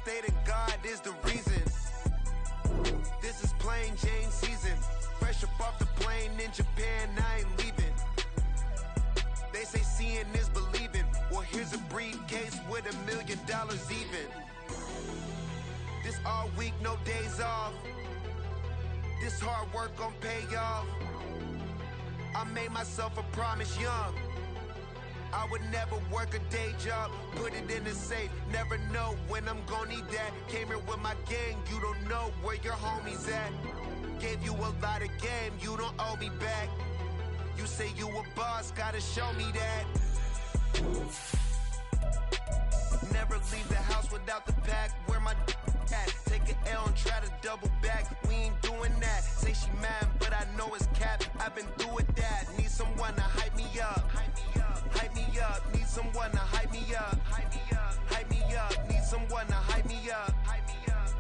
stated God is the reason. This is plain Jane season. Fresh up off the plane in Japan, I ain't leaving. They say seeing is believing. Well, here's a briefcase with $1 million even. This all week, no days off. This hard work gon' pay off. I made myself a promise young. I would never work a day job, put it in the safe. Never know when I'm gon' need that. Came here with my gang, you don't know where your homies at. Gave you a lot of game, you don't owe me back. You say you a boss, gotta show me that. Never leave the house without the pack. Where my at? Take an L and try to double back. We ain't doing that. Say she mad, but I know it's cap. I've been through with that. Need someone to hype me up. Hype me up. Need someone to hype me up. Hype me up. Need someone to hype me up.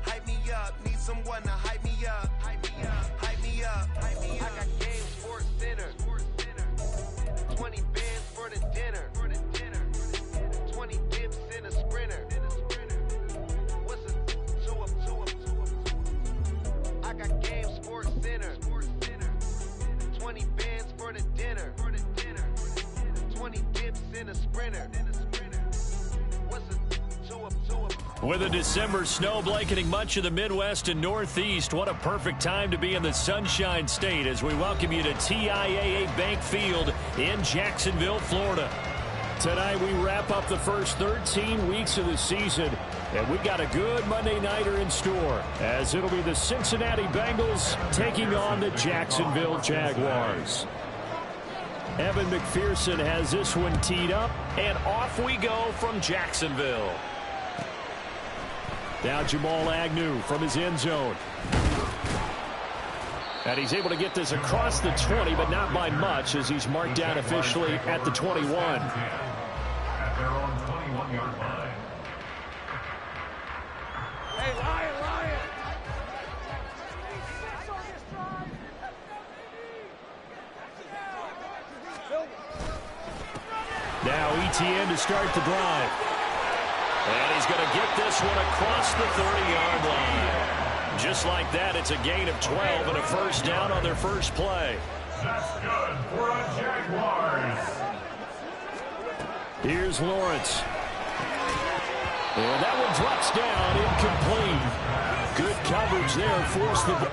Hype me up. Need someone to hype me up. Hype me up. I got game sports dinner. 20 bands for the dinner. 20 dips in a sprinter. What's a two up? I got game sports dinner. 20 bands for the dinner. 20 dips in a sprinter. What's a two up? With a December snow blanketing much of the Midwest and Northeast, what a perfect time to be in the Sunshine State as we welcome you to TIAA Bank Field in Jacksonville, Florida. Tonight we wrap up the first 13 weeks of the season, and we got a good Monday nighter in store as it'll be the Cincinnati Bengals taking on the Jacksonville Jaguars. Evan McPherson has this one teed up, and off we go from Jacksonville. Now Jamal Agnew from his end zone. And he's able to get this across the 20, but not by much as he's marked down officially at the 21. At their own 21-yard line. Hey, Lion! Now ETN to start the drive. And he's going to get this one across the 30-yard line. Just like that, it's a gain of 12 and a first down on their first play. That's good for the Jaguars. Here's Lawrence. And that one drops down, incomplete. Good coverage there, forced the...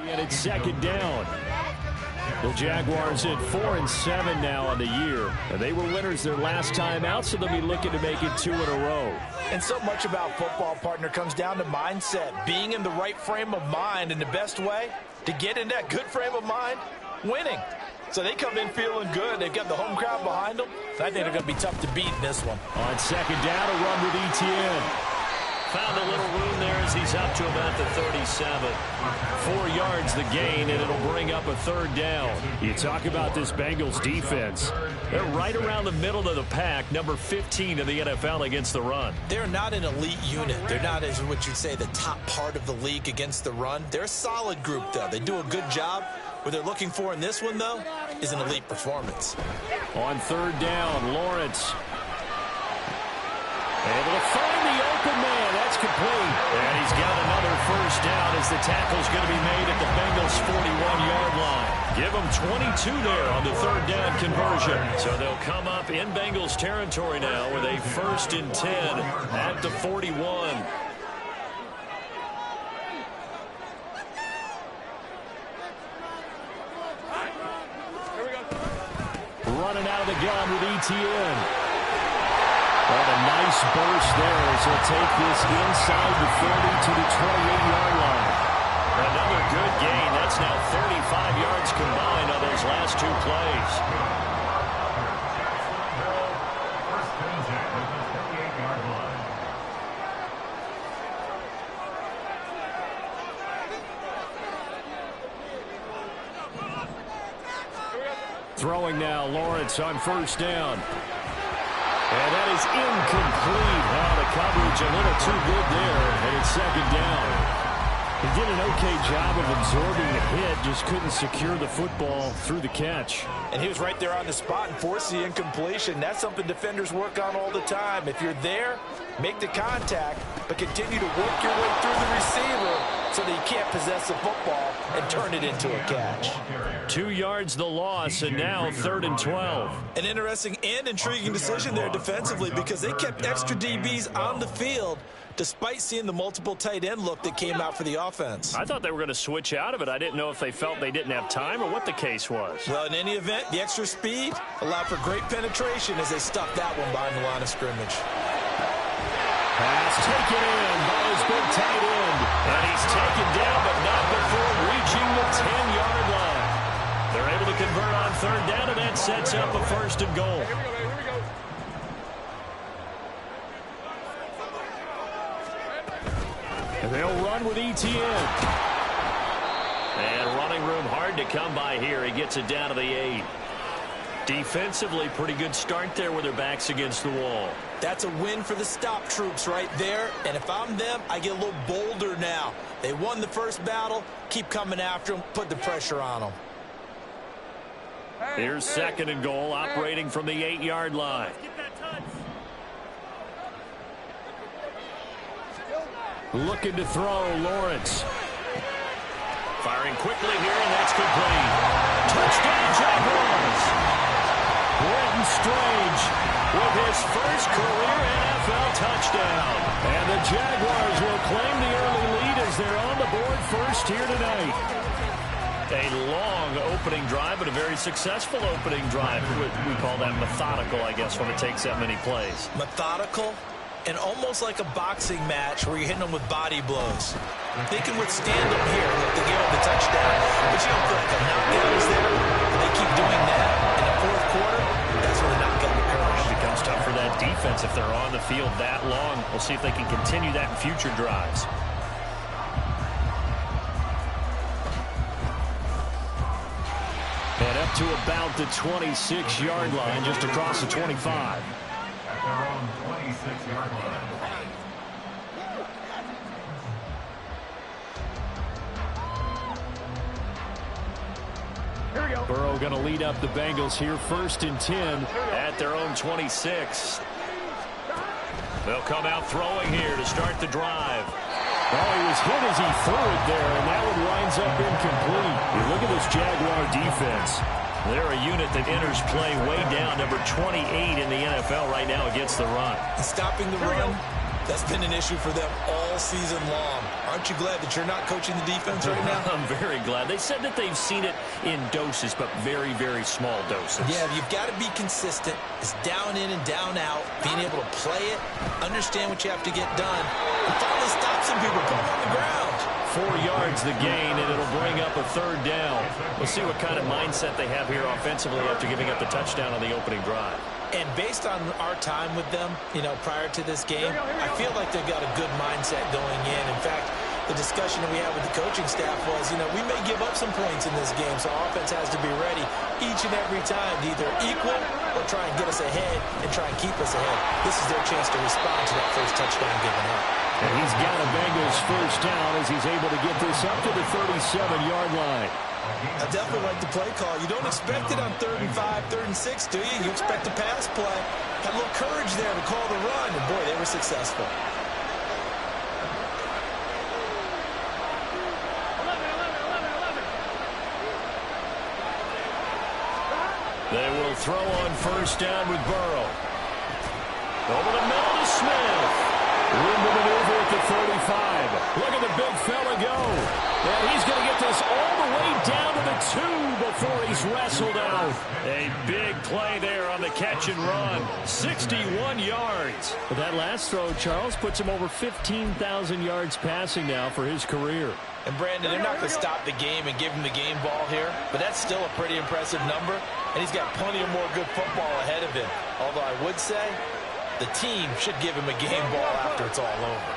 And it's second down. The Jaguars at 4-7 now on the year. And they were winners their last time out, so they'll be looking to make it 2 in a row. And so much about football, partner, comes down to mindset. Being in the right frame of mind, and the best way to get in that good frame of mind, winning. So they come in feeling good. They've got the home crowd behind them. So I think they're going to be tough to beat in this one. On second down, a run with ETN. Found a little room there as he's up to about the 37. 4 yards the gain, and it'll bring up a third down. You talk about this Bengals defense. They're right around the middle of the pack, number 15 in the NFL against the run. They're not an elite unit. They're not, as what you'd say, the top part of the league against the run. They're a solid group, though. They do a good job. What they're looking for in this one, though, is an elite performance. On third down, Lawrence. Able to find the open man. That's complete. And he's got another first down as the tackle's going to be made at the Bengals' 41-yard line. Give them 22 there on the third down conversion. So they'll come up in Bengals territory now with a 1st and 10 at the 41. Running out of the gun with ETN. And a nice burst there as he'll take this inside the 40 to the 28-yard line. Another good gain. That's now 35 yards combined on those last 2 plays. First and 10 at the 38-yard line. Throwing now, Lawrence on first down. And that is incomplete. Well, the coverage a little too good there, and it's second down. He did an okay job of absorbing the hit, just couldn't secure the football through the catch. And he was right there on the spot and forced the incompletion. That's something defenders work on all the time. If you're there, make the contact, but continue to work your way through the receiver so that you can't possess the football and turn it into a catch. 2 yards the loss, and now 3rd and 12. An interesting and intriguing decision there defensively because they kept extra DBs on the field despite seeing the multiple tight end look that came out for the offense. I thought they were going to switch out of it. I didn't know if they felt they didn't have time or what the case was. Well, in any event, the extra speed allowed for great penetration as they stuffed that one behind the line of scrimmage. Pass taken in by his big tight end. And he's taken down, but not before reaching the 10-yard line. They're able to convert on 3rd down, and that sets up a 1st and goal. And they'll run with ETN. And running room hard to come by here. He gets it down to the 8. Defensively, pretty good start there with their backs against the wall. That's a win for the stop troops right there. And if I'm them, I get a little bolder now. They won the first battle. Keep coming after them. Put the pressure on them. Here's 2nd and goal, operating from the 8-yard line. Looking to throw, Lawrence. Firing quickly here, and that's complete. Touchdown, Jaguars. Brenton Strange with his first career NFL touchdown. And the Jaguars will claim the early lead as they're on the board first here tonight. A long opening drive, but a very successful opening drive. We call that methodical, I guess, when it takes that many plays. Methodical and almost like a boxing match where you're hitting them with body blows. They can withstand them here. They give up the touchdown, but you don't feel like a knockout is there. They keep doing that in the 4th quarter. That's where the knockout occurs. It becomes tough for that defense if they're on the field that long. We'll see if they can continue that in future drives. And up to about the 26-yard line, just across the 25. At their own 26-yard line. Burrow going to lead up the Bengals here, 1st and 10 at their own 26. They'll come out throwing here to start the drive. Oh, he was hit as he threw it there, and that one winds up incomplete. You look at this Jaguar defense. They're a unit that enters play way down, number 28 in the NFL right now against the run. Stopping the run, that's been an issue for them all season long. Aren't you glad that you're not coaching the defense right now? I'm very glad. They said that they've seen it in doses, but very, very small doses. Yeah, you've got to be consistent. It's down in and down out, being able to play it, understand what you have to get done, and finally stop some people, put them on the ground. 4 yards the gain, and it'll bring up a 3rd down. We'll see what kind of mindset they have here offensively after giving up the touchdown on the opening drive. And based on our time with them, prior to this game, I feel like they've got a good mindset going in. In fact, the discussion that we had with the coaching staff was, we may give up some points in this game, so our offense has to be ready each and every time to either equal or try and get us ahead and try and keep us ahead. This is their chance to respond to that first touchdown given up. And he's got a Bengals first down as he's able to get this up to the 37-yard line. I definitely like the play call. You don't expect it on 3rd and 5, 3rd and 6, do you? You expect a pass play. Had a little courage there to call the run, and boy, they were successful. They will throw on first down with Burrow. Over the middle to Smith. Room to maneuver at the 35. Look at the big fella go. And he's going to get this all the way down to the 2 before he's wrestled out. A big play there on the catch and run. 61 yards. But that last throw, Charles, puts him over 15,000 yards passing now for his career. And, Brandon, they're not going to stop the game and give him the game ball here, but that's still a pretty impressive number, and he's got plenty of more good football ahead of him. Although I would say the team should give him a game ball after it's all over.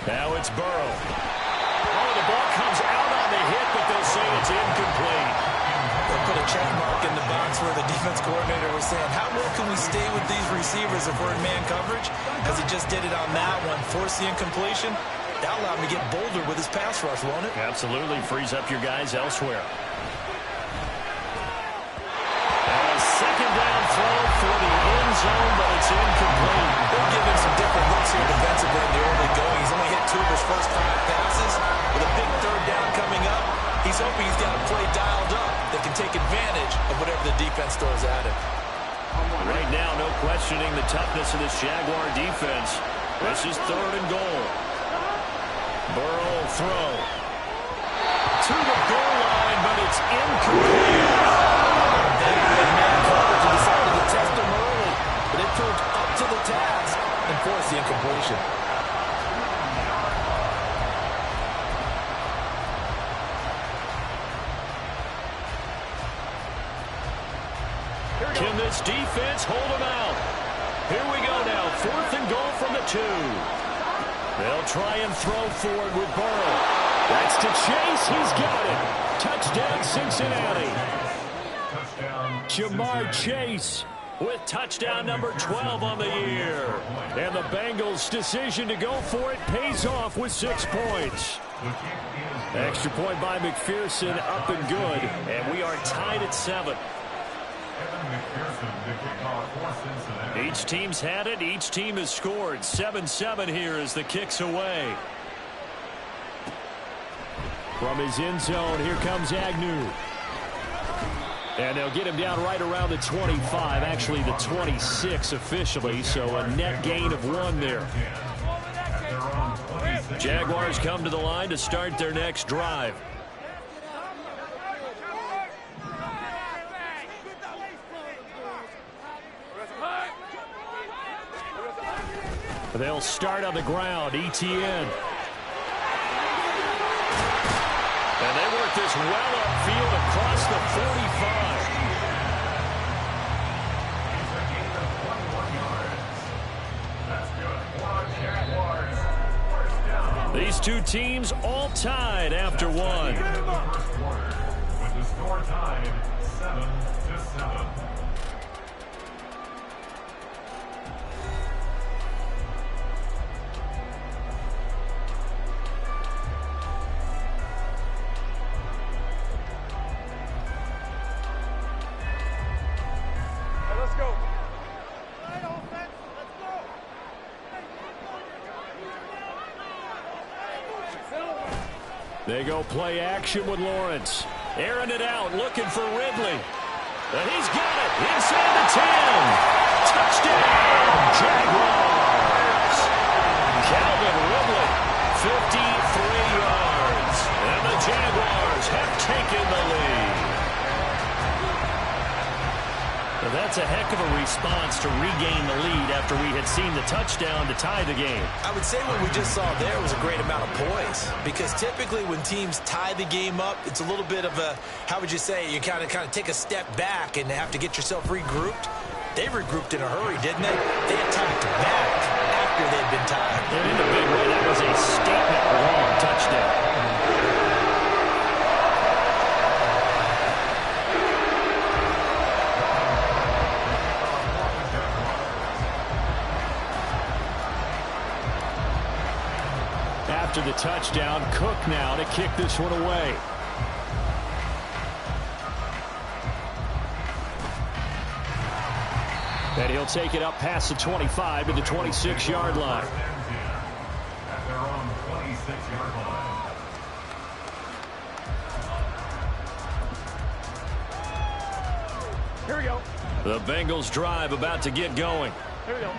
Now it's Burrow. Oh, the ball comes out on the hit, but they'll say it's incomplete. They'll put a check mark in the box where the defense coordinator was saying, how well can we stay with these receivers if we're in man coverage? Because he just did it on that one, forced the incompletion. That allowed him to get bolder with his pass rush, won't it? Absolutely. Frees up your guys elsewhere. And a second down throw for the end zone, but it's incomplete. They'll give him some different looks here defensively in the early going. He's only hit 2 of his first 5 passes. With a big third down coming up, he's hoping he's got a play dialed up that can take advantage of whatever the defense throws at him. Right now, no questioning the toughness of this Jaguar defense. This is 3rd and goal. Burrow throw. To the goal line, but it's incomplete. Man coverage and decided to test him early, but it proved up to the task and forced the incompletion. Can this defense hold him out? Here we go now. 4th and goal from the 2. They'll try and throw forward with Burrow. That's to Chase. He's got it. Touchdown, Cincinnati. Jamar Chase with touchdown number 12 on the year. And the Bengals' decision to go for it pays off with 6 points. Extra point by McPherson, up and good. And we are tied at 7. Each team's had it. Each team has scored. 7-7 here as the kick's away. From his end zone, here comes Agnew. And they'll get him down right around the 25, actually the 26 officially, so a net gain of 1 there. Jaguars come to the line to start their next drive. They'll start on the ground. ETN. And they work this well upfield across the 45. These two teams all tied after 1. With the score tied 7-7. They go play action with Lawrence. Airing it out, looking for Ridley. And he's got it inside the 10. Touchdown, Jaguars. Calvin Ridley, 53 yards. And the Jaguars have taken the lead. Well, that's a heck of a response to regain the lead after we had seen the touchdown to tie the game. I would say what we just saw there was a great amount of poise, because typically when teams tie the game up, it's a little bit of a, how would you say, you kind of take a step back and have to get yourself regrouped. They regrouped in a hurry, didn't they? They attacked back after they'd been tied. And in a big way, that was a statement long touchdown. After the touchdown, Cook now to kick this one away. And he'll take it up past the 25 to the 26-yard line. At their own 26-yard line. Here we go. The Bengals drive about to get going.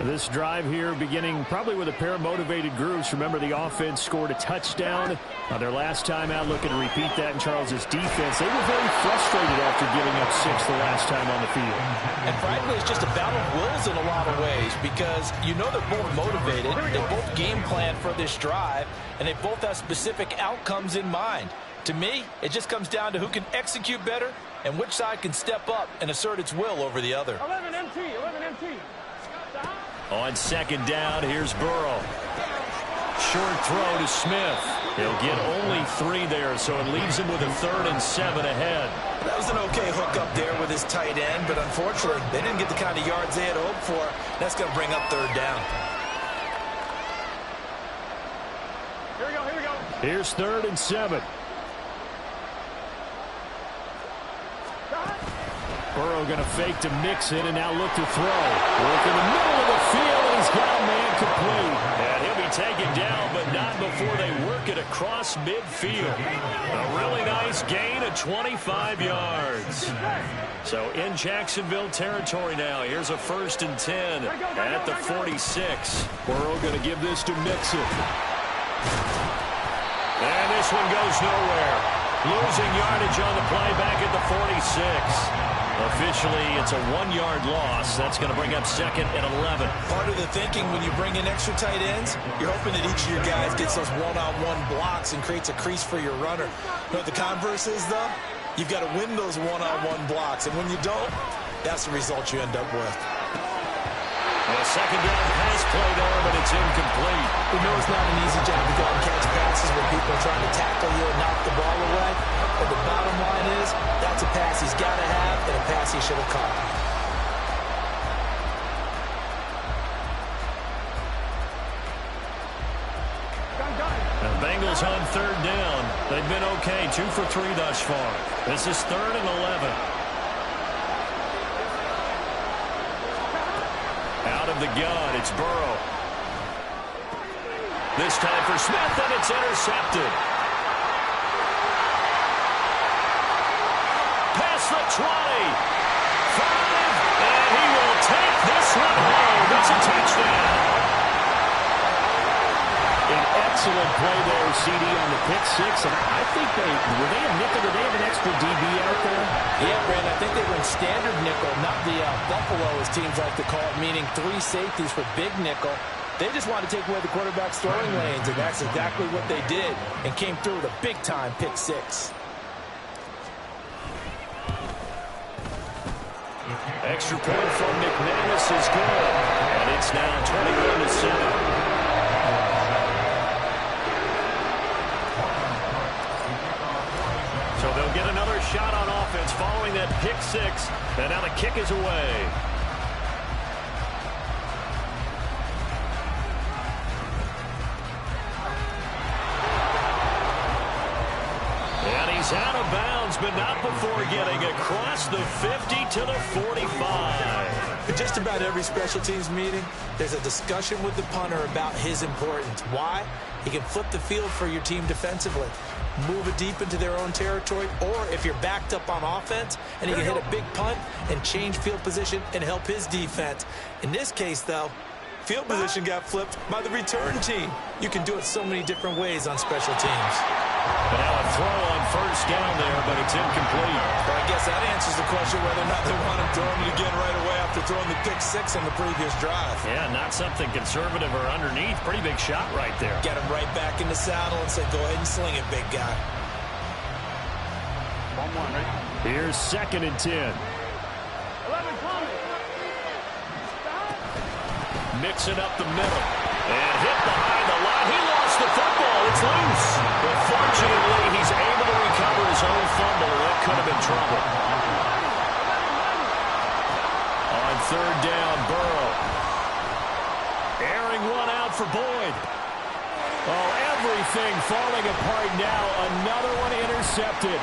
This drive here beginning probably with a pair of motivated groups. Remember, the offense scored a touchdown on their last time out. Looking to repeat that in Charles's defense. They were very frustrated after giving up 6 the last time on the field. And frankly, it's just a battle of wills in a lot of ways, because you know they're both motivated. They both game plan for this drive, and they both have specific outcomes in mind. To me, it just comes down to who can execute better and which side can step up and assert its will over the other. 11 MT. On second down, here's Burrow. short throw to Smith. He'll get only 3 there, so it leaves him with a 3rd and 7 ahead. That was an okay hook up there with his tight end, but unfortunately, they didn't get the kind of yards they had hoped for. That's going to bring up 3rd down. Here we go. Here's 3rd and 7. Burrow going to fake to mix it and now look to throw. Look in the middle of the field, and he's got a man complete. And he'll be taken down, but not before they work it across midfield. A really nice gain of 25 yards. So in Jacksonville territory now. Here's a 1st and 10 at the 46. Burrow going to give this to Mixon. And this one goes nowhere. Losing yardage on the play back at the 46. Officially, it's a 1-yard loss. That's going to bring up 2nd and 11. Part of the thinking when you bring in extra tight ends, you're hoping that each of your guys gets those one-on-one blocks and creates a crease for your runner. You know what the converse is, though? You've got to win those one-on-one blocks, and when you don't, that's the result you end up with. A 2nd down pass play there, but it's incomplete. We know it's not an easy job to go and catch passes when people are trying to tackle you and knock the ball away. But the bottom line is, that's a pass he's got to have and a pass he should have caught. The Bengals on 3rd down. They've been okay, 2 for 3 thus far. This is 3rd and 11. Out of the gun, it's Burrow. This time for Smith, and it's intercepted. Past the 20. 5, and he will take this one home. It's a touchdown. An excellent play there, CD, on the pick 6. And I think were they a nickel? Did they have an extra DB out there? Yeah, Brandon, I think they were in standard nickel, not the Buffalo, as teams like to call it, meaning 3 safeties for big nickel. They just wanted to take away the quarterback's throwing lanes, and that's exactly what they did, and came through with a big-time pick 6. Extra point from McManus is good, and it's now 21-7. So they'll get another shot on offense following that pick 6, and now the kick is away. And he's out of bounds, but not before getting across the 50 to the 45. In just about every special teams meeting, there's a discussion with the punter about his importance. Why? He can flip the field for your team defensively, move it deep into their own territory, or if you're backed up on offense and he can hit a big punt and change field position and help his defense. In this case, though, field position got flipped by the return team. You can do it so many different ways on special teams. But now a throw on 1st down there, but it's incomplete. But I guess that answers the question whether or not they want him throwing it again right away after throwing the pick 6 on the previous drive. Yeah, not something conservative or underneath. Pretty big shot right there. Get him right back in the saddle and say, go ahead and sling it, big guy. Here's 2nd and 10. Mixing up the middle. And hit behind the line. He lost the football. It's loose. But fortunately, he's able to recover his own fumble. That could have been trouble. On 3rd down, Burrow. Airing one out for Boyd. Oh, everything falling apart now. Another one intercepted.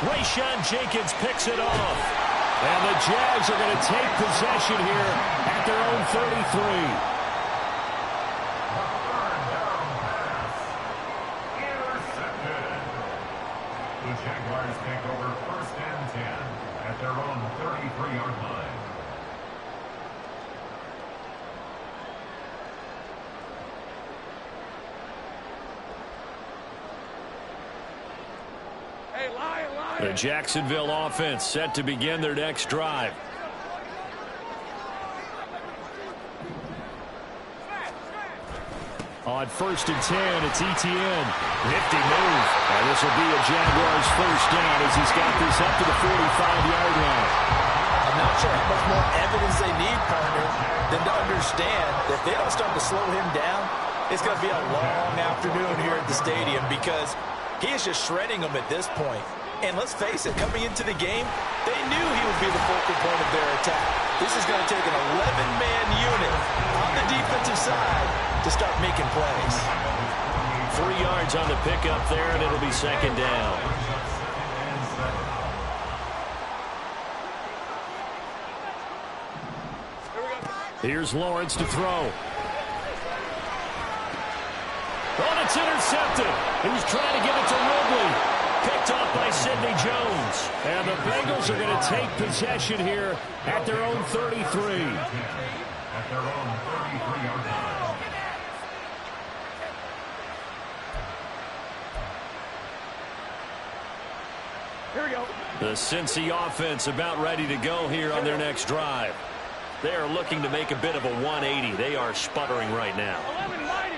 Rayshawn Jenkins picks it off. And the Jags are going to take possession here at their own 33. The Jaguars take over 1st and 10 at their own 33-yard line. The Jacksonville offense set to begin their next drive. On 1st and 10, it's Etienne. Nifty move. And this will be a Jaguars 1st down as he's got this up to the 45-yard line. I'm not sure how much more evidence they need, partner, than to understand that if they don't start to slow him down, It's going to be a long afternoon here at the stadium because he is just shredding them at this point. And let's face it, coming into the game, they knew he would be the focal point of their attack. This is going to take an 11-man unit on the defensive side to start making plays. 3 yards on the pickup there, and it'll be second down. Here's Lawrence to throw. Oh, it's intercepted. He's trying to give it to Ridley. Picked off by Sidney Jones. And the Bengals are going to take possession here at their own 33. At their own 33-yard line. Here we go. The Cincy offense about ready to go here on their next drive. They are looking to make a bit of a 180. They are sputtering right now.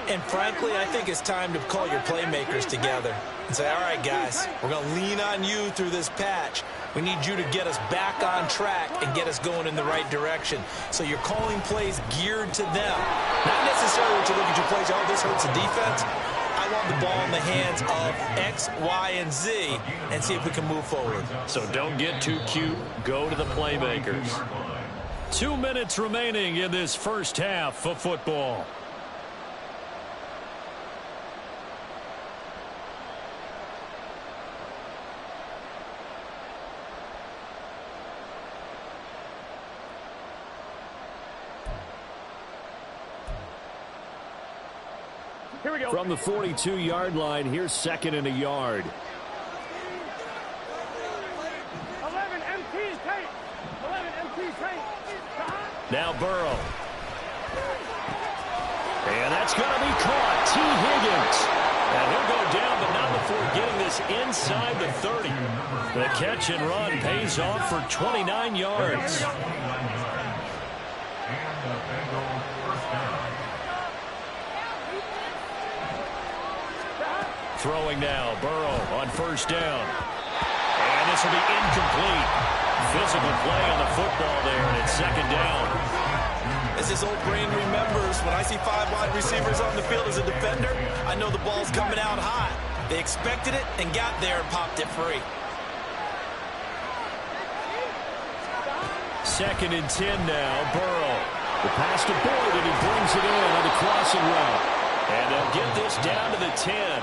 And frankly, I think it's time to call your playmakers together and say, all right, guys, we're going to lean on you through this patch. We need you to get us back on track and get us going in the right direction. So you're calling plays geared to them. Not necessarily to look at your plays, oh, this hurts the defense. I want the ball in the hands of X, Y, and Z and see if we can move forward. So don't get too cute. Go to the playmakers. 2 minutes remaining in this first half of football. Here we go. From the 42-yard line, here's second and a yard. 11 MT tape. 11 MT tape. Now Burrow. And that's going to be caught. T. Higgins. And he'll go down, but not before getting this inside the 30. The catch and run pays off for 29 yards. Throwing now, Burrow on first down. And this will be incomplete. Physical play on the football there, and it's second down. As his old brain remembers, when I see 5 wide receivers on the field as a defender, I know the ball's coming out high. They expected it and got there and popped it free. Second and 10 now, Burrow. The pass to Boyd, and he brings it in on the crossing route. And they'll get this down to the 10.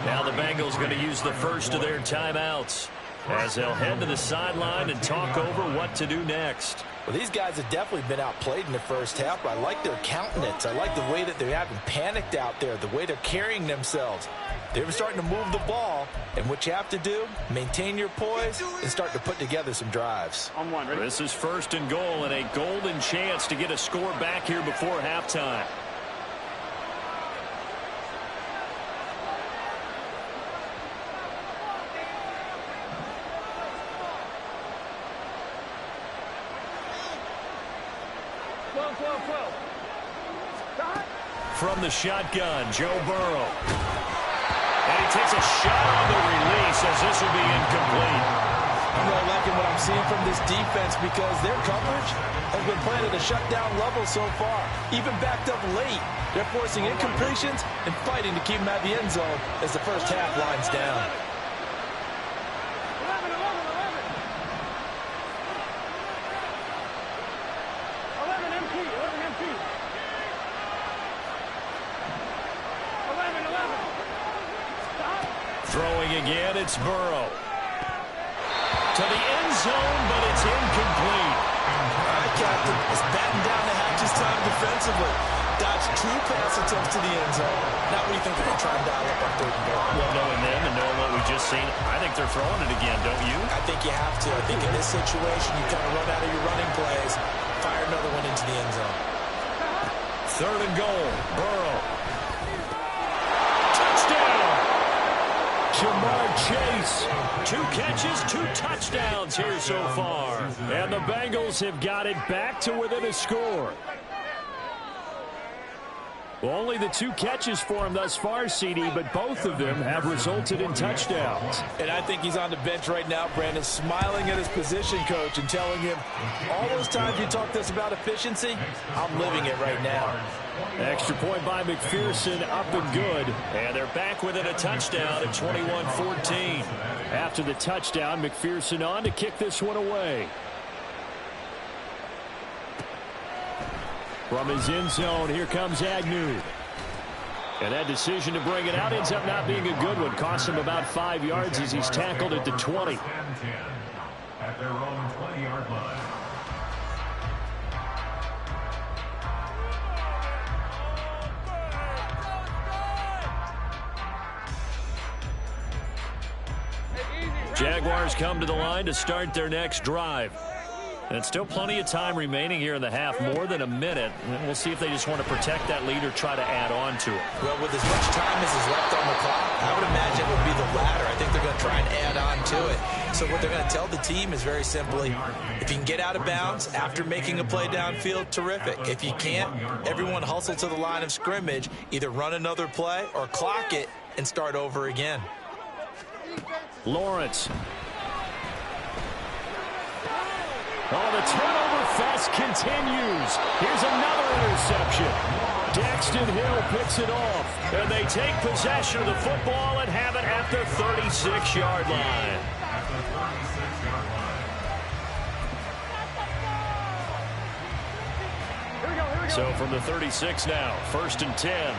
Now the Bengals going to use the first of their timeouts as they'll head to the sideline and talk over what to do next. Well, these guys have definitely been outplayed in the first half, but I like their countenance. I like the way that they haven't panicked out there, the way they're carrying themselves. They're starting to move the ball, and what you have to do, maintain your poise and start to put together some drives. On one, ready? This is first and goal and a golden chance to get a score back here before halftime. From the shotgun, Joe Burrow. And he takes a shot on the release as this will be incomplete. I'm really liking what I'm seeing from this defense because their coverage has been playing at a shutdown level so far. Even backed up late, they're forcing incompletions and fighting to keep them out of the end zone as the first half winds down. 11 MT. 11 MT. 11. Stop. Throwing again, it's Burrow. To the end zone, but it's incomplete. All right, Captain, it's batten down the hatches time defensively. Dodge 2 pass attempts to the end zone. Now what do you think they're going to try and dial up on 3rd and goal? Well, knowing them and knowing what we've just seen, I think they're throwing it again, don't you? I think you have to. I think in this situation, you kind of run out of your running plays, fire another one into the end zone. 3rd and goal, Burrow. Touchdown! Jamar Chase. 2 catches, 2 touchdowns here so far. And the Bengals have got it back to within a score. Well, only the 2 catches for him thus far, CD, but both of them have resulted in touchdowns. And I think he's on the bench right now, Brandon, smiling at his position coach and telling him, all those times you talked to us about efficiency, I'm living it right now. Extra point by McPherson, up and good. And they're back within a touchdown at 21-14. After the touchdown, McPherson on to kick this one away. From his end zone, here comes Agnew. And that decision to bring it out ends up not being a good one. Costs him about 5 yards as he's tackled at the 20. At their own 20-yard line. Jaguars come to the line to start their next drive. And still plenty of time remaining here in the half, more than a minute. And we'll see if they just want to protect that lead or try to add on to it. Well, with as much time as is left on the clock, I would imagine it would be the latter. I think they're going to try and add on to it. So what they're going to tell the team is very simply, if you can get out of bounds after making a play downfield, terrific. If you can't, everyone hustle to the line of scrimmage, either run another play or clock it and start over again. Lawrence. Oh, the turnover fest continues. Here's another interception. Daxton Hill picks it off. And they take possession of the football and have it at the 36-yard line. So from the 36 now, 1st and 10.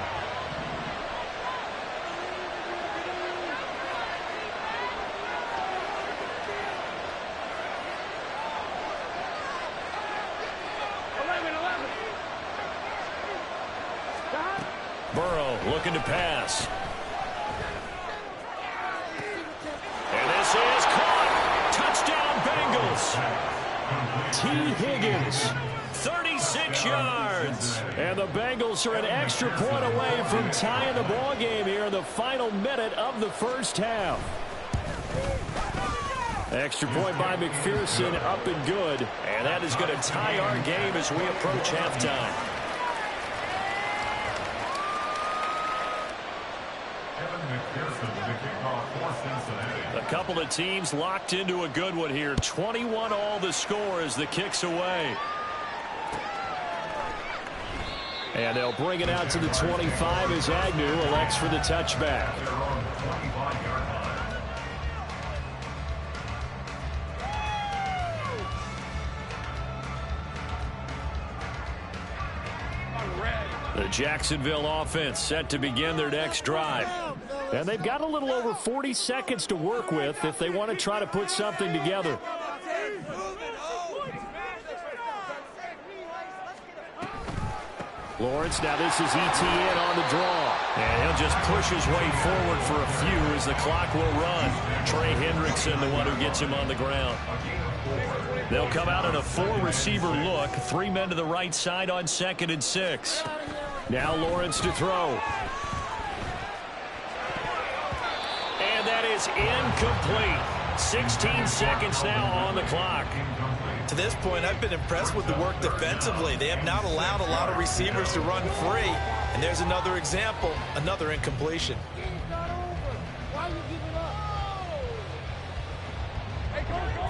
Burrow looking to pass. And this is caught. Touchdown, Bengals. T. Higgins, 36 yards. And the Bengals are an extra point away from tying the ball game here in the final minute of the first half. Extra point by McPherson, up and good. And that is going to tie our game as we approach halftime. A couple of teams locked into a good one here. 21 all the score as the kick's away. And they'll bring it out to the 25 as Agnew elects for the touchback. The Jacksonville offense set to begin their next drive. And they've got a little over 40 seconds to work with if they want to try to put something together. Lawrence, now this is ETN on the draw. And he'll just push his way forward for a few as the clock will run. Trey Hendrickson, the one who gets him on the ground. They'll come out in a 4-receiver look. 3 men to the right side on 2nd and 6. Now Lawrence to throw. And that is incomplete. 16 seconds now on the clock. To this point, I've been impressed with the work defensively. They have not allowed a lot of receivers to run free. And there's another example, another incompletion.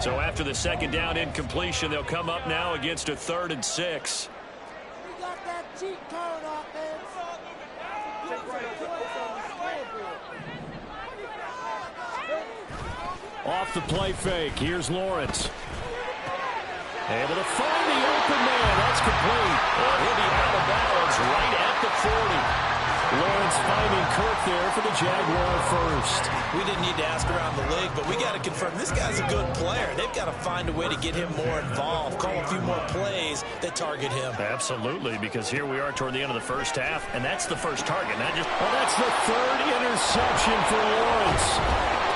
So after the second down incompletion, they'll come up now against a 3rd and 6. We got that cheat code offense. Off the play fake. Here's Lawrence. Able to find the open man. That's complete. And he'll be out of bounds right at the 40. Lawrence finding Kirk there for the Jaguar first. We didn't need to ask around the league, but we got to confirm this guy's a good player. They've got to find a way to get him more involved, call a few more plays that target him. Absolutely, because here we are toward the end of the first half, and that's the first target. Not just, well, that's the 3rd interception for Lawrence.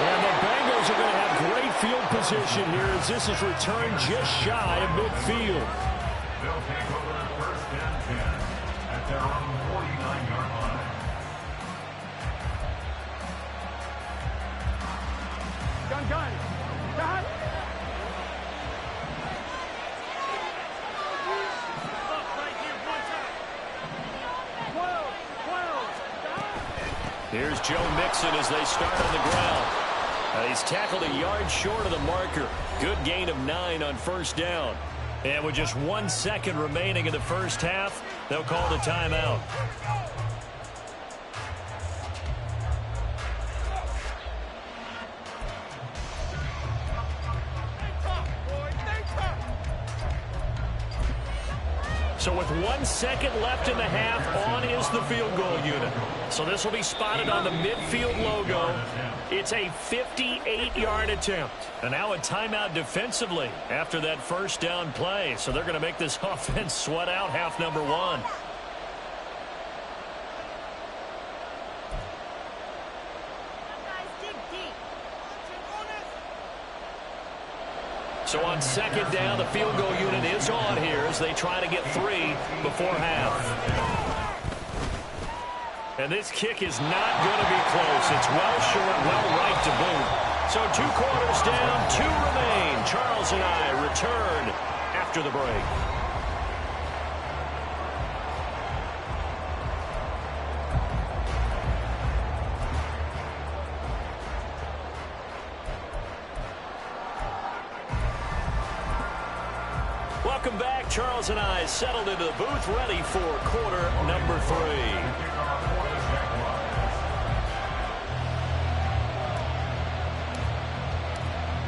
And the Bengals are going to have great field position here as this is returned just shy of midfield. They'll take over 1st and 10 at their own 49-yard line. Gun. Got. Here's Joe Mixon as they start on the ground. He's tackled a yard short of the marker. Good gain of 9 on 1st down. And with just 1 second remaining in the first half, They'll call the timeout. So with 1 second left in the half, on is the field goal unit. So this will be spotted on the midfield logo. It's a 58-yard attempt. And now a timeout defensively after that first down play. So they're going to make this offense sweat out half number one. So on second down, the field goal unit is on here as they try to get 3 before half. And this kick is not going to be close. It's well short, well right to boot. So 2 quarters down, 2 remain. Charles and I return after the break. Welcome back. Charles and I settled into the booth, ready for quarter number 3.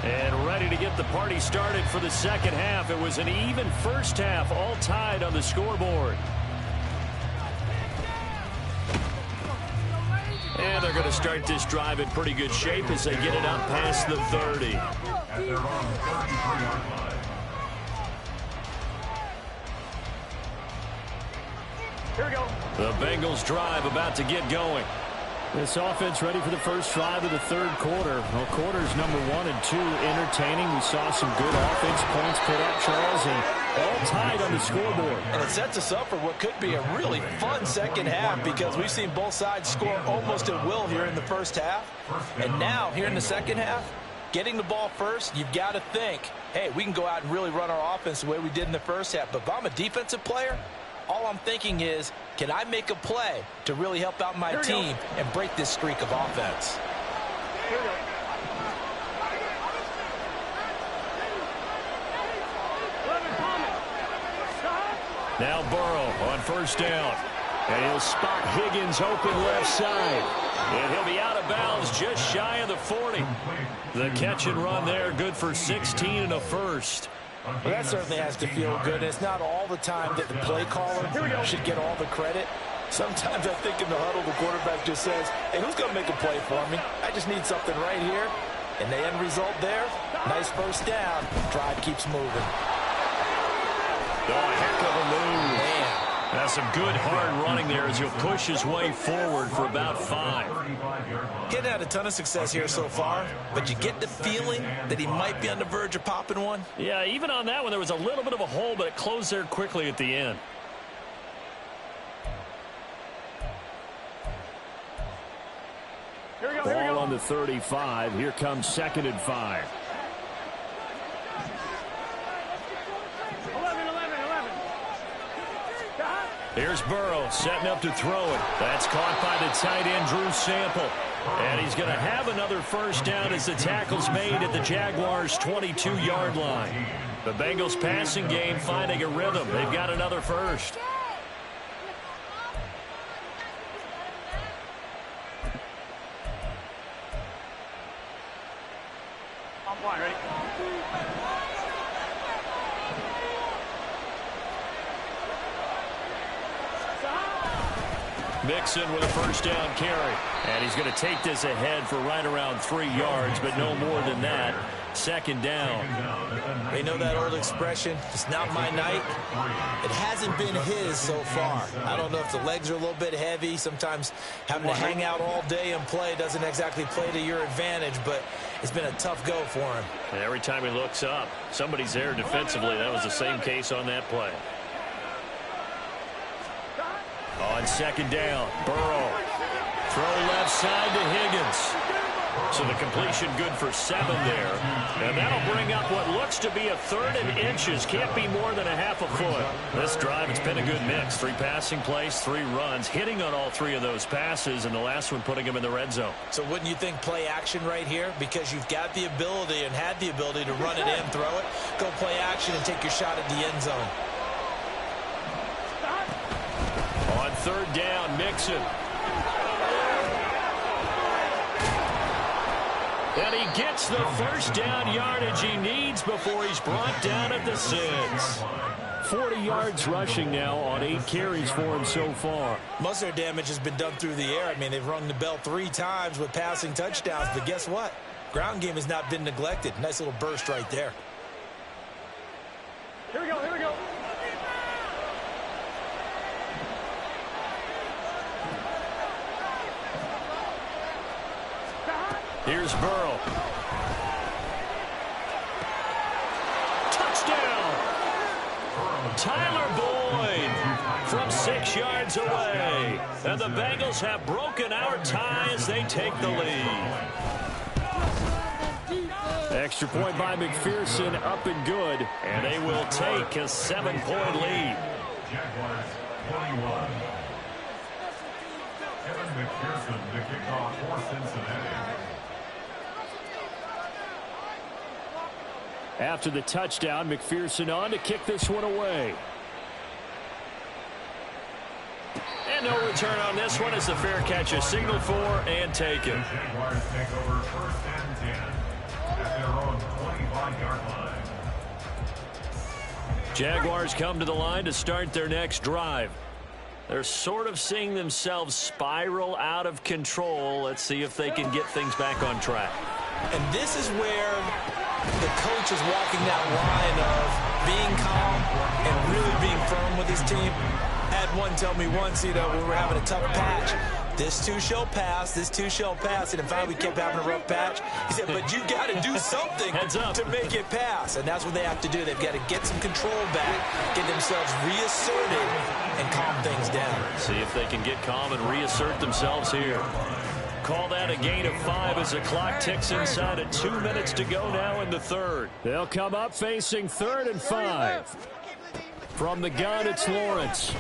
And ready to get the party started for the second half. It was an even first half, all tied on the scoreboard. And they're going to start this drive in pretty good shape as they get it up past the 30. At their own 33-yard line. Here we go. The Bengals drive about to get going. This offense ready for the first drive of the third quarter. Well, quarters number 1 and 2 entertaining. We saw some good offense points put up, Charles, and all tied on the scoreboard. And it sets us up for what could be a really fun second half because we've seen both sides score almost at will here in the first half. And now, here in the second half, getting the ball first, you've got to think, hey, we can go out and really run our offense the way we did in the first half. But if I'm a defensive player, all I'm thinking is, can I make a play to really help out my team and break this streak of offense? Here we go. Now Burrow on first down. And he'll spot Higgins open left side. And he'll be out of bounds just shy of the 40. The catch and run there, good for 16 and a first. Well, that certainly has to feel good. It's not all the time that the play caller should get all the credit. Sometimes I think in the huddle, the quarterback just says, hey, who's going to make a play for me? I just need something right here. And the end result there, nice first down. Drive keeps moving. Oh, heck of a move. Man. That's some good hard running there as he'll push his way forward for about 5. He's had a ton of success here so far, but you get the feeling that he might be on the verge of popping one. Yeah, even on that one, there was a little bit of a hole, but it closed there quickly at the end. Here we go. Ball on the 35. Here comes 2nd and 5. 11. Here's Burrow setting up to throw it. That's caught by the tight end, Drew Sample. And he's going to have another first down as the tackle's made at the Jaguars' 22-yard line. The Bengals passing game finding a rhythm. They've got another first. I'm fine, ready? Mixon with a first down carry. And he's going to take this ahead for right around 3 yards, but no more than that. Second down. You know that old expression, it's not my night? It hasn't been his so far. I don't know if the legs are a little bit heavy. Sometimes having to hang out all day and play doesn't exactly play to your advantage, but it's been a tough go for him. And every time he looks up, somebody's there defensively. That was the same case on that play. On second down, Burrow. Throw left side to Higgins. So the completion good for 7 there. And that'll bring up what looks to be a 3rd and inches. Can't be more than a half a foot. This drive, it's been a good mix. 3 passing plays, 3 runs. Hitting on all 3 of those passes, and the last one putting him in the red zone. So wouldn't you think play action right here? Because you've got the ability and had the ability to run it in, throw it, go play action, and take your shot at the end zone. third down. Mixon. And he gets the first down yardage he needs before he's brought down at the 6. 40 yards rushing now on 8 carries for him so far. Most of their damage has been done through the air. I mean, they've rung the bell 3 times with passing touchdowns, but guess what? Ground game has not been neglected. Nice little burst right there. Here we go, here we go. Here's Burrow. Touchdown! Tyler Boyd from 6 yards away. And the Bengals have broken our tie as they take the lead. Extra point by McPherson, up and good. And they will take a 7-point lead. Jaguars 21. Kevin McPherson to kick off for Cincinnati. After the touchdown, McPherson on to kick this one away. And no return on this one as the fair catch is signaled for and taken. The Jaguars take over 1st and 10 at their own 25-yard line. Jaguars come to the line to start their next drive. They're sort of seeing themselves spiral out of control. Let's see if they can get things back on track. And this is where the coach is walking that line of being calm and really being firm with his team. I had one tell me once, when we were having a tough patch, this too shall pass, this too shall pass. And in fact, we kept having a rough patch. He said, but you got to do something to make it pass. And that's what they have to do. They've got to get some control back, get themselves reasserted, and calm things down. See if they can get calm and reassert themselves here. Call that a gain of 5 as the clock ticks inside of 2 minutes to go now in the third. They'll come up facing 3rd and 5. From the gun, it's Lawrence.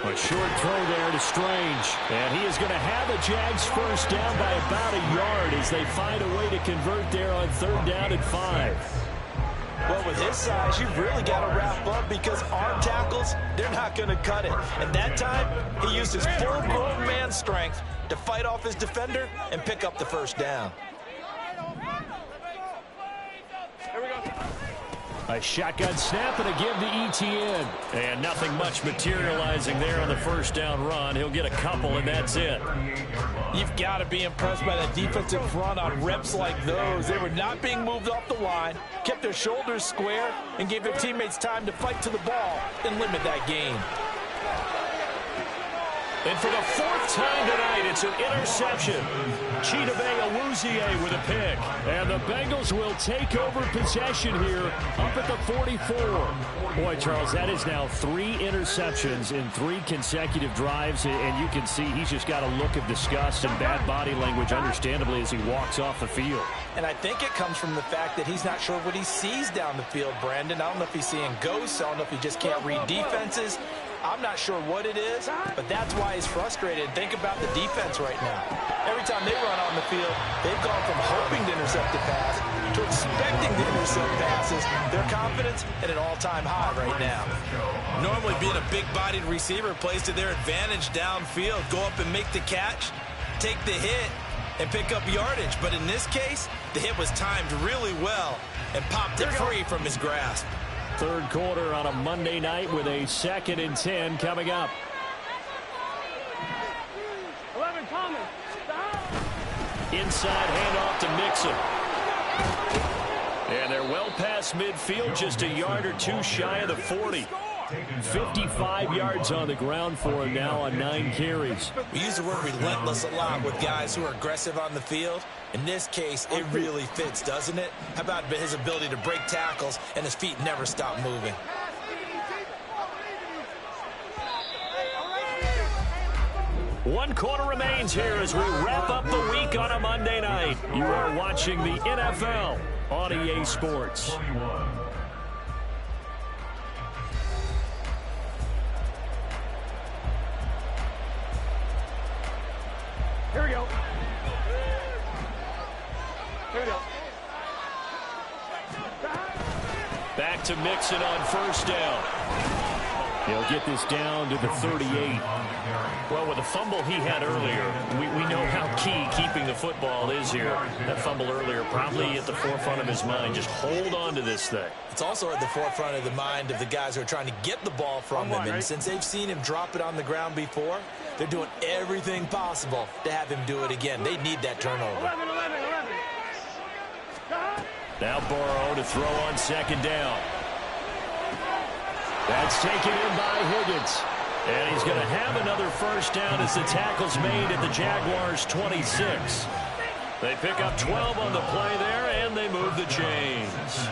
A short throw there to Strange. And he is going to have the Jags first down by about a yard as they find a way to convert there on 3rd down and 5. Well, with his size, you've really got to wrap up because arm tackles, they're not going to cut it. And that time, he used his full-grown man strength to fight off his defender and pick up the first down. Here we go. A shotgun snap and a give to ETN. And nothing much materializing there on the first down run. He'll get a couple, and that's it. You've got to be impressed by that defensive front on reps like those. They were not being moved off the line, kept their shoulders square, and gave their teammates time to fight to the ball and limit that gain. And for the 4th time tonight, it's an interception. Chidobe Awuzie with a pick. And the Bengals will take over possession here up at the 44. Boy, Charles, that is now 3 interceptions in 3 consecutive drives. And you can see he's just got a look of disgust and bad body language, understandably, as he walks off the field. And I think it comes from the fact that he's not sure what he sees down the field, Brandon. I don't know if he's seeing ghosts. I don't know if he just can't read defenses. I'm not sure what it is, but that's why he's frustrated. Think about the defense right now. Every time they run on the field, they've gone from hoping to intercept a pass to expecting to intercept passes. Their confidence at an all-time high right now. Normally being a big-bodied receiver plays to their advantage downfield. Go up and make the catch, take the hit, and pick up yardage. But in this case, the hit was timed really well and popped it free from his grasp. Third quarter on a Monday night with a 2nd and 10 coming up. 11 Thomas. Inside handoff to Mixon. And they're well past midfield, just a yard or 2 shy of the 40. 55 yards on the ground for him now on 9 carries. We use the word relentless a lot with guys who are aggressive on the field. In this case, it really fits, doesn't it? How about his ability to break tackles and his feet never stop moving? One quarter remains here as we wrap up the week on a Monday night. You are watching the NFL on EA Sports. Here we go. Here we go. Back to Mixon on first down. He'll get this down to the 38. Well, with the fumble he had earlier, we know how key keeping the football is here. That fumble earlier probably at the forefront of his mind. Just hold on to this thing. It's also at the forefront of the mind of the guys who are trying to get the ball from him. And since they've seen him drop it on the ground before, they're doing everything possible to have him do it again. They need that turnover. 11. Now Burrow to throw on second down. That's taken in by Higgins. And he's going to have another first down as the tackle's made at the Jaguars' 26. They pick up 12 on the play there, and they move the chains.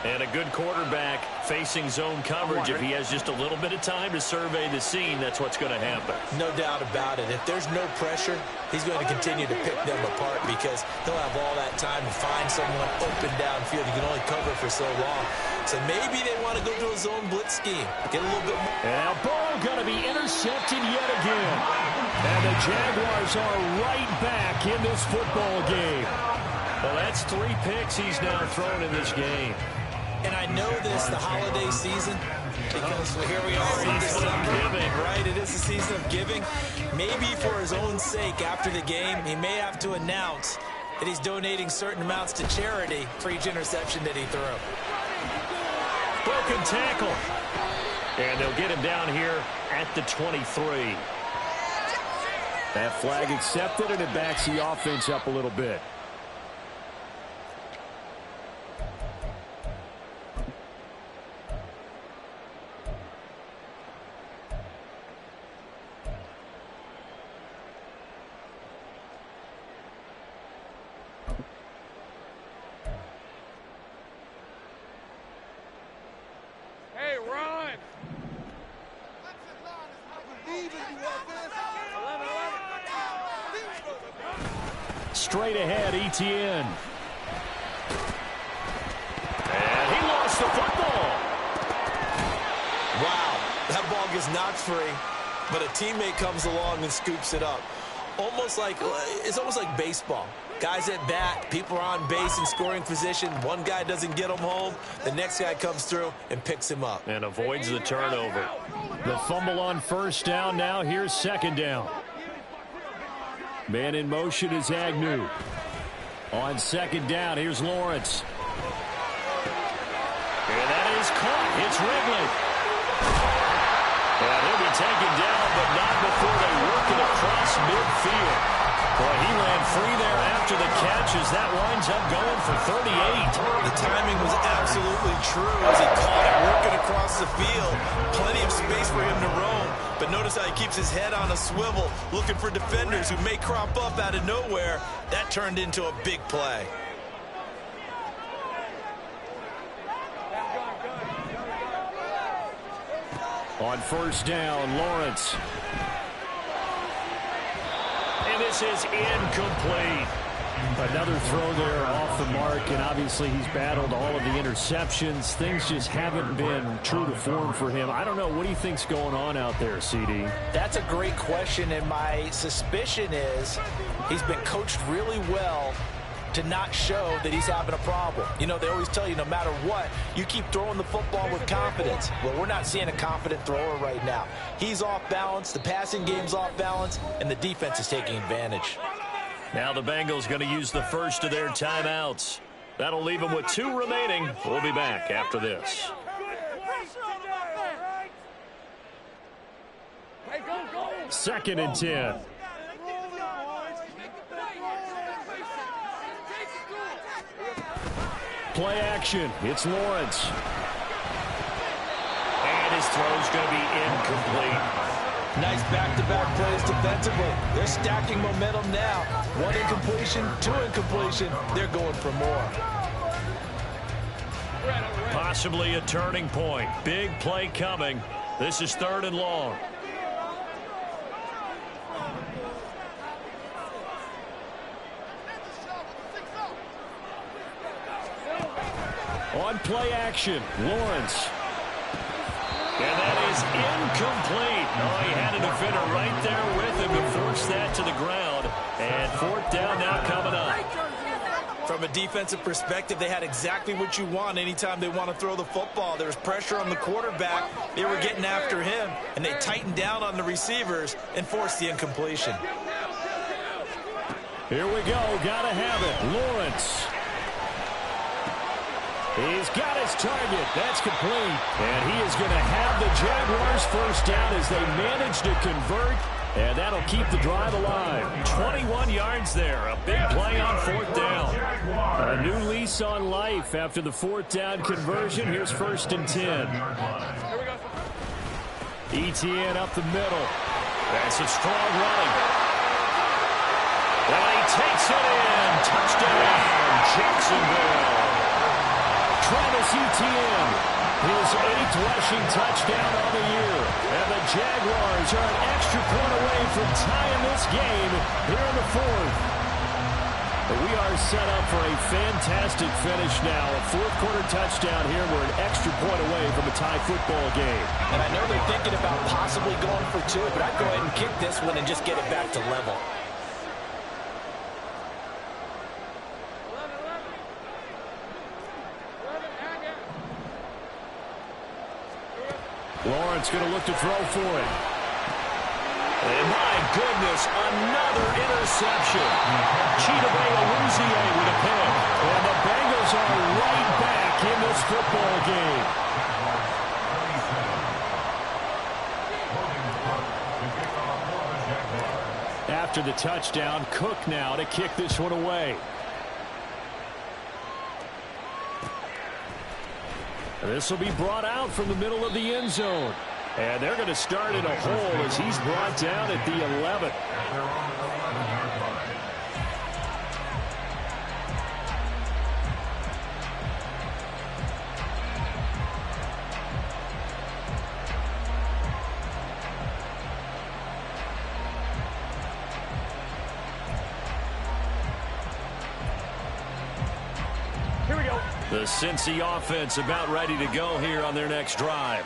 And a good quarterback facing zone coverage. If he has just a little bit of time to survey the scene, that's what's going to happen. No doubt about it. If there's no pressure, he's going to continue to pick them apart because he'll have all that time to find someone open downfield. He can only cover for so long. So maybe they want to go to a zone blitz scheme. Get a little bit more. And now Burrow going to be intercepted yet again. And the Jaguars are right back in this football game. Well, that's 3 picks he's now thrown in this game. And I know this, the holiday season, because here we are in December, right? It is the season of giving. Maybe for his own sake, after the game, he may have to announce that he's donating certain amounts to charity for each interception that he threw. Broken tackle. And they'll get him down here at the 23. That flag accepted, and it backs the offense up a little bit. Straight ahead, Etienne. And he lost the football. Wow, that ball gets knocked free, but a teammate comes along and scoops it up. It's almost like baseball. Guys at bat, people are on base in scoring position. One guy doesn't get him home. The next guy comes through and picks him up. And avoids the turnover. The fumble on first down. Now here's second down. Man in motion is Agnew. On second down, here's Lawrence. And that is caught. It's Wrigley. And he'll be taken down, but not before they work it across midfield. Boy, he ran free there after the catch as that winds up going for 38. The timing was absolutely true as he caught it, working across the field. Plenty of space for him to roam. But notice how he keeps his head on a swivel, looking for defenders who may crop up out of nowhere. That turned into a big play. On first down, Lawrence. And this is incomplete. Another throw there off the mark, and obviously he's battled all of the interceptions. Things just haven't been true to form for him. I don't know. What do you think's going on out there, CD? That's a great question, and my suspicion is he's been coached really well to not show that he's having a problem. You know, they always tell you no matter what, you keep throwing the football with confidence. Well, we're not seeing a confident thrower right now. He's off balance, the passing game's off balance, and the defense is taking advantage. Now the Bengals going to use the first of their timeouts. That'll leave them with 2 remaining. We'll be back after this. Second and 10. Play action. It's Lawrence. And his throw's going to be incomplete. Nice back-to-back plays defensively. They're stacking momentum now. 1 incompletion, 2 incompletion. They're going for more. Possibly a turning point. Big play coming. This is 3rd and long. On play action, Lawrence. And that is incomplete. Oh, he had a defender right there with him to force that to the ground. And 4th down now coming up. From a defensive perspective, they had exactly what you want anytime they want to throw the football. There was pressure on the quarterback. They were getting after him, and they tightened down on the receivers and forced the incompletion. Here we go. Gotta have it. Lawrence. He's got his target. That's complete. And he is going to have the Jaguars first down as they manage to convert. And that'll keep the drive alive. 21 yards there. A big play on fourth down. A new lease on life after the fourth down conversion. Here's 1st and 10. ETN up the middle. That's a strong running. Well, he takes it in. Touchdown, Jacksonville. Travis Etienne, his 8th rushing touchdown on the year. And the Jaguars are an extra point away from tying this game here in the 4th. But we are set up for a fantastic finish now. A 4th-quarter touchdown here. We're an extra point away from a tie football game. And I know they're thinking about possibly going for 2, but I'd go ahead and kick this one and just get it back to level. Lawrence going to look to throw for it. And my goodness, another interception. Chidobe Awuzie with a pick. And the Bengals are right back in this football game. After the touchdown, Cook now to kick this one away. This will be brought out from the middle of the end zone. And they're going to start in a hole as he's brought down at the 11. The Cincy offense about ready to go here on their next drive.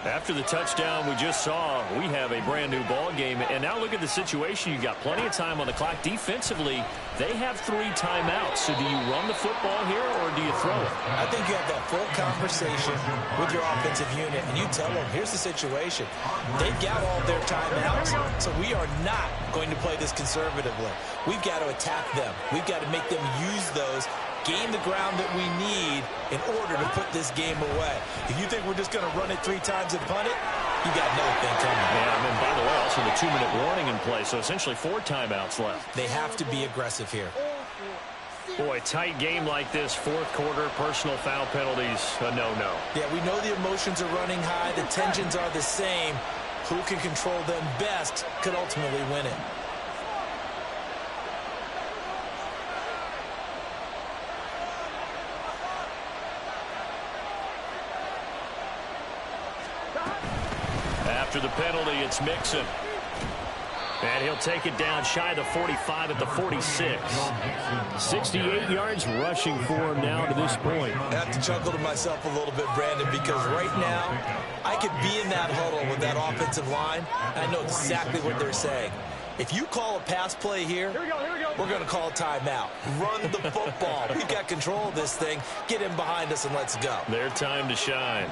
After the touchdown we just saw, we have a brand-new ball game. And now look at the situation. You've got plenty of time on the clock. Defensively, they have 3 timeouts. So do you run the football here or do you throw it? I think you have that full conversation with your offensive unit, and you tell them, here's the situation. They've got all their timeouts, so we are not going to play this conservatively. We've got to attack them. We've got to make them use those, gain the ground that we need in order to put this game away. If you think we're just going to run it 3 times and punt it, you got another thing coming. Yeah, and then, by the way, also the 2-minute warning in play, so essentially 4 timeouts left. They have to be aggressive here. Boy, tight game like this, 4th quarter, personal foul penalties, a no-no. Yeah, we know the emotions are running high. The tensions are the same. Who can control them best could ultimately win it. After the penalty, it's Mixon. And he'll take it down shy of the 45 at the 46. 68 yards rushing for him now to this point. I have to chuckle to myself a little bit, Brandon, because right now I could be in that huddle with that offensive line. And I know exactly what they're saying. If you call a pass play here, we're going to call a timeout. Run the football. We've got control of this thing. Get in behind us and let's go. Their time to shine.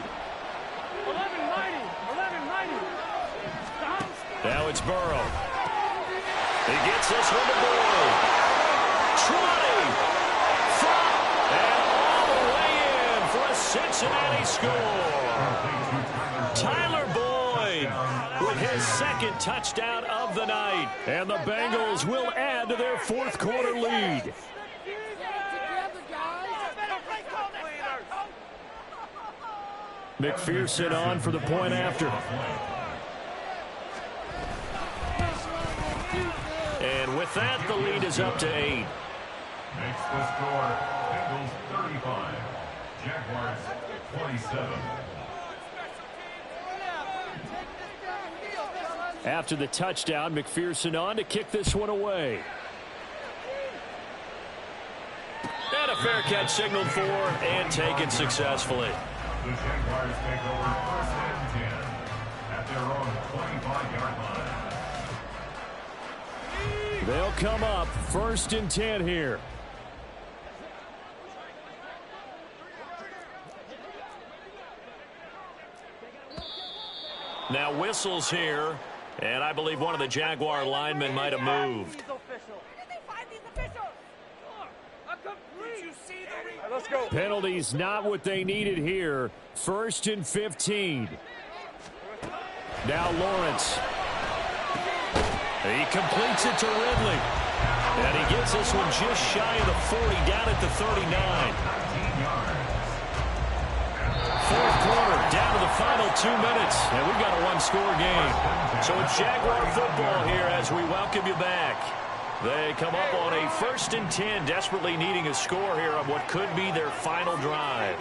11-90. Now it's Burrow. He gets this one to Boyd. 20. And all the way in for a Cincinnati score. Tyler Boyd with his 2nd touchdown of the night. And the Bengals will add to their 4th quarter lead. McPherson on for the point after. And with that, the lead is up to 8. Makes the score Bengals 35, Jaguars 27. After the touchdown, McPherson on to kick this one away. And a fair catch signaled for and taken successfully. The Jaguars take over 1st and 10 at their own 25-yard line. They'll come up 1st and 10 here. Now whistles here, and I believe one of the Jaguar linemen might have moved. Let's go. Penalties not what they needed here. 1st and 15. Now Lawrence. He completes it to Ridley. And he gets this one just shy of the 40, down at the 39. 4th quarter, down to the final 2 minutes, and we've got a one-score game. So it's Jaguar football here as we welcome you back. They come up on a 1st and 10, desperately needing a score here on what could be their final drive.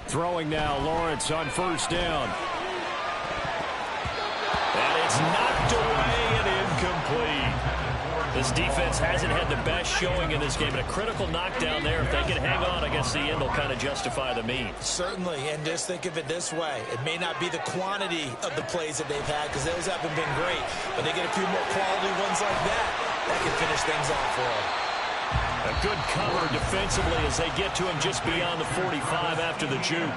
Throwing now, Lawrence on 1st down. And it's knocked away and incomplete. This defense hasn't had the best showing in this game, but a critical knockdown there. If they can hang on, I guess the end will kind of justify the means. Certainly, and just think of it this way. It may not be the quantity of the plays that they've had, because those haven't been great, but they get a few more quality ones like that can finish things off for them. A good cover defensively as they get to him just beyond the 45 after the juke.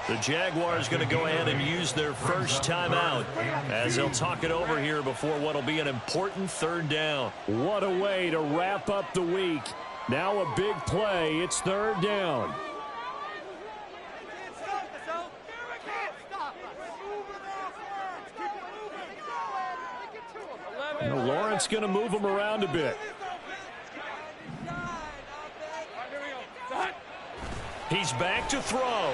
The Jaguars going to go ahead and use their first timeout as they'll talk it over here before what will be an important 3rd down. What a way to wrap up the week. Now a big play. It's 3rd down. And Lawrence going to move him around a bit. He's back to throw.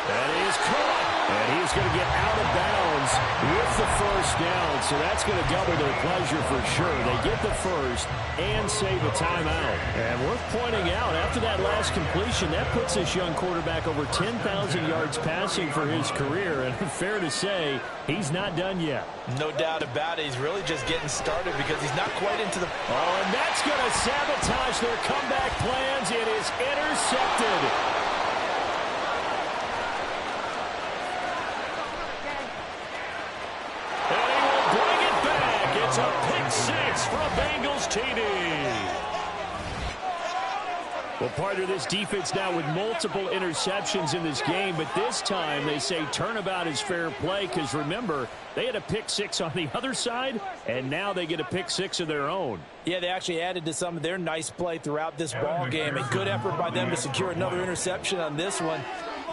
That is caught. And he's going to get out of bounds with the 1st down. So that's going to double their pleasure for sure. They get the 1st and save a timeout. And worth pointing out, after that last completion, that puts this young quarterback over 10,000 yards passing for his career. And fair to say, he's not done yet. No doubt about it. He's really just getting started because he's not quite into the... Oh, and that's going to sabotage their comeback plans. It is intercepted. It's a pick 6 for a Bengals TD. Well, partner, this defense now with multiple interceptions in this game, but this time they say turnabout is fair play because, remember, they had a pick 6 on the other side, and now they get a pick 6 of their own. Yeah, they actually added to some of their nice play throughout this ball game. A good effort by them to secure another interception on this one.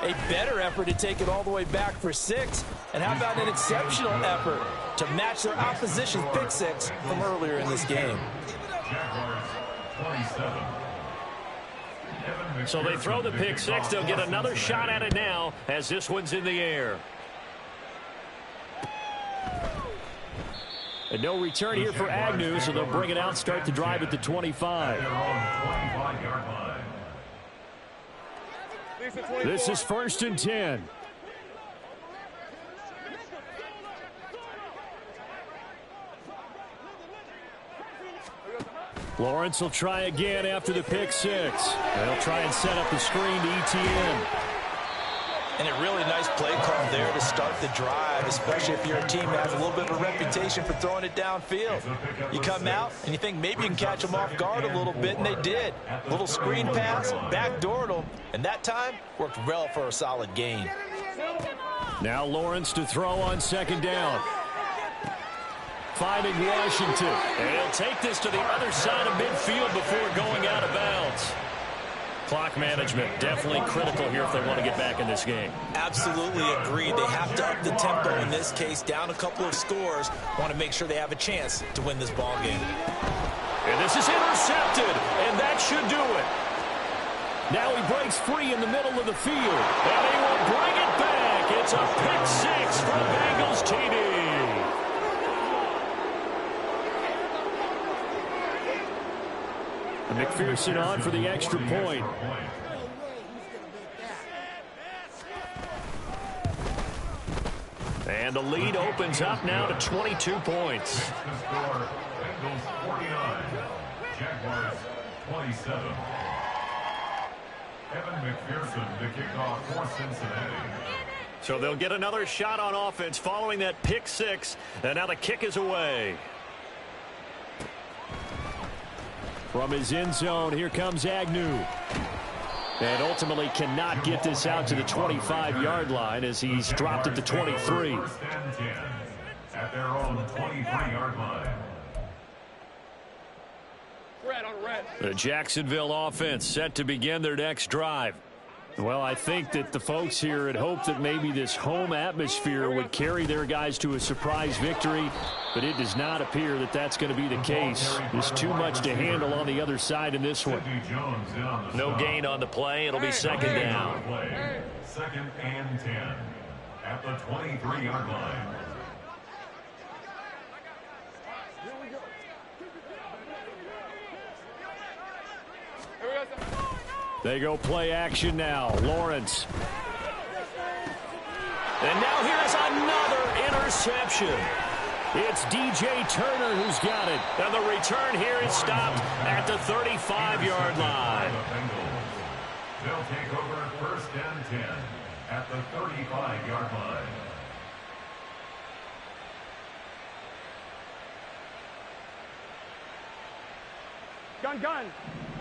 A better effort to take it all the way back for 6. And how about an exceptional effort to match their opposition's pick 6 from earlier in this game. So they throw the pick 6. They'll get another shot at it now as this one's in the air. And no return here for Agnew, so they'll bring it out, start the drive at the 25. This is 1st and 10. Lawrence will try again after the pick 6. They'll try and set up the screen to ETN. And a really nice play call there to start the drive, especially if you're a team that has a little bit of a reputation for throwing it downfield. You come out and you think maybe you can catch them off guard a little bit, and they did. A little screen pass, backdoored them, and that time worked well for a solid gain. Now Lawrence to throw on 2nd down. Finding Washington. And he'll take this to the other side of midfield before going out of bounds. Clock management definitely critical here if they want to get back in this game. Absolutely agreed. They have to up the tempo in this case, down a couple of scores. Want to make sure they have a chance to win this ball game. And this is intercepted, and that should do it. Now he breaks free in the middle of the field. And he will bring it back. It's a pick 6 for Bengals TD. McPherson on for the extra point. And the lead opens up now to 22 points. Bengals 49, Jaguars 27. Kevin McPherson to kick off for Cincinnati. So they'll get another shot on offense following that pick 6. And now the kick is away. From his end zone, here comes Agnew. And ultimately cannot get this out to the 25-yard line as he's dropped at the 23. First and 10 at their own 23-yard line. The Jacksonville offense set to begin their next drive. Well, I think that the folks here had hoped that maybe this home atmosphere would carry their guys to a surprise victory, but it does not appear that that's going to be the case. There's too much to handle on the other side in this one. No gain on the play. It'll be second down. Second and 10 at the 23-yard line. They go play action now. Lawrence. And now here's another interception. It's DJ Turner who's got it. And the return here is stopped at the 35-yard line. They'll take over first and 10 at the 35-yard line. Gun.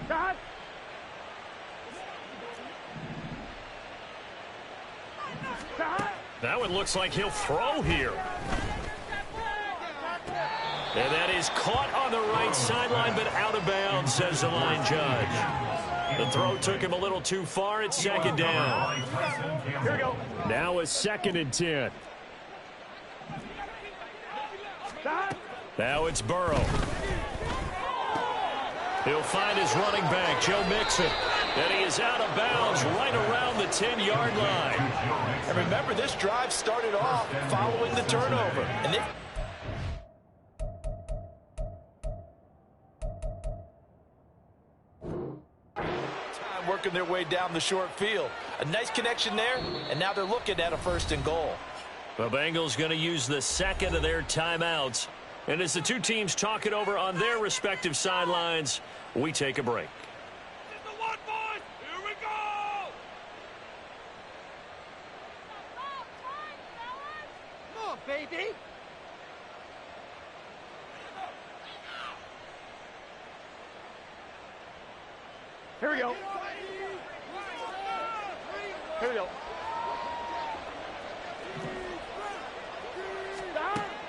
Shot. That one looks like he'll throw here. And that is caught on the right sideline, but out of bounds, says the line judge. The throw took him a little too far. It's second down. Here we go. Now it's 2nd and 10. Shot. Now it's Burrow. He'll find his running back, Joe Mixon. And he is out of bounds right around the 10-yard line. And remember, this drive started off following the turnover. And they... time working their way down the short field. A nice connection there, and now they're looking at a 1st and goal. The Bengals going to use the second of their timeouts. And as the two teams talk it over on their respective sidelines, we take a break. Here we go. Come on, baby. Here we go. Here we go.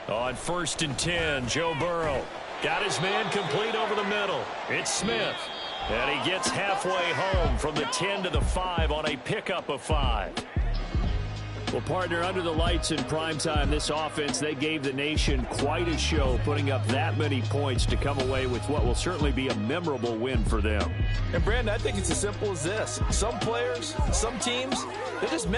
On 1st and 10, Joe Burrow got his man complete over the middle. It's Smith. And he gets halfway home from the 10 to the 5 on a pickup of 5. Well, partner, under the lights in primetime, this offense, they gave the nation quite a show, putting up that many points to come away with what will certainly be a memorable win for them. And, Brandon, I think it's as simple as this. Some players, some teams, they're just